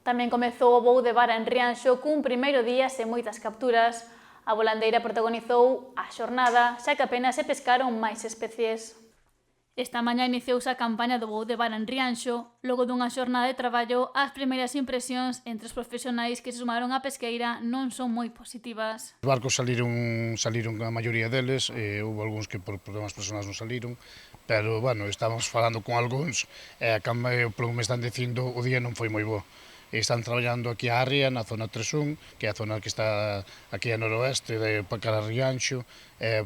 Tamén comezou o voo de vara en Rianxo cun primeiro día sen moitas capturas. A volandeira protagonizou a xornada, xa que apenas se pescaron máis especies. Esta mañá iniciouse a campaña do voo de vara en Rianxo. Logo dunha xornada de traballo, as primeiras impresións entre os profesionais que se sumaron á pesqueira non son moi positivas. Os barcos saliron a maioría deles, houve algúns que por problemas personais non saliron, pero, bueno, estamos falando con algúns, e polo que me están dicindo, o día non foi moi bo. Están traballando aquí á ría, na zona 3-1, que é a zona que está aquí a noroeste, para cara a Rianxo,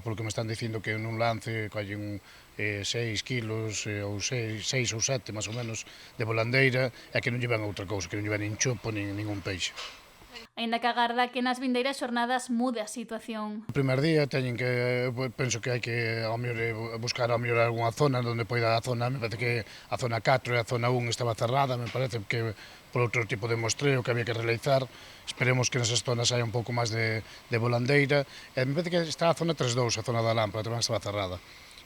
polo que me están dicindo que nun lance collen 6 kilos ou 6 ou 7, máis ou menos, de volandeira, e que non lle ven outra cousa, que non lle ven nin chopo, nin ningún peixe. Aínda que agarda que nas vindeiras xornadas mude a situación. O primer día penso que hai que buscar algunha zona onde poida a zona, me parece que a zona 4 e a zona 1 estaba cerrada, me parece que por outro tipo de mostreo que había que realizar. Esperemos que nesas zonas hai un pouco máis de volandeira, e me parece que está a zona 3-2, a zona da Lámpara, tamén estaba cerrada,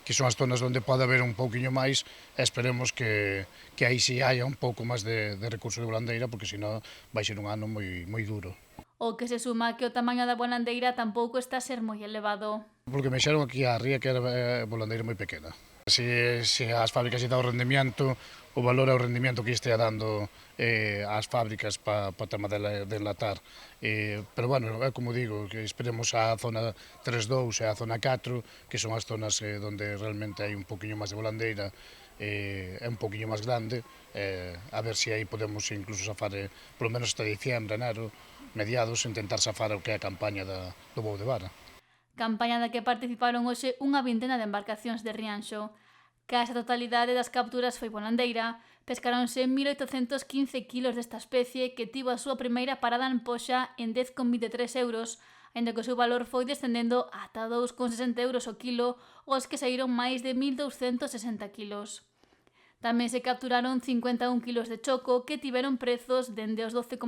que son as zonas onde pode haber un pouquiño máis, e esperemos que aí si haya un pouco máis de recurso de volandeira, porque senón vai ser un ano moi duro. O que se suma que o tamaño da volandeira tampouco está a ser moi elevado. Porque me xeron aquí á ría que era volandeira moi pequena. Se as fábricas lle dá o rendimiento, o valor ao rendimiento que estea dando ás fábricas para o tema de enlatar. Pero, bueno, é como digo, que esperemos a zona 3-2 e a zona 4, que son as zonas onde realmente hai un poquinho máis de volandeira, é un poquinho máis grande, a ver se aí podemos incluso safar, polo menos hasta diciembre, enero, mediados, intentar safar o que é a campaña do voo de vara. Campaña da que participaron hoxe unha vintena de embarcacións de Rianxo. Case a totalidade das capturas foi volandeira, pescaronse 1.815 kilos desta especie que tivo a súa primeira parada en poxa en 10,23 euros, aínda que o seu valor foi descendendo ata 2,60 euros o kilo, os que saíron máis de 1.260 kilos. Tamén se capturaron 51 kilos de choco que tiveron prezos dende os 12,5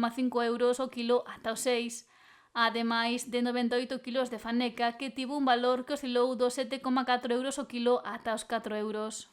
euros o kilo ata os 6, ademais de 98 kilos de faneca que tivo un valor que oscilou dos 7,4 euros o kilo ata os 4 euros.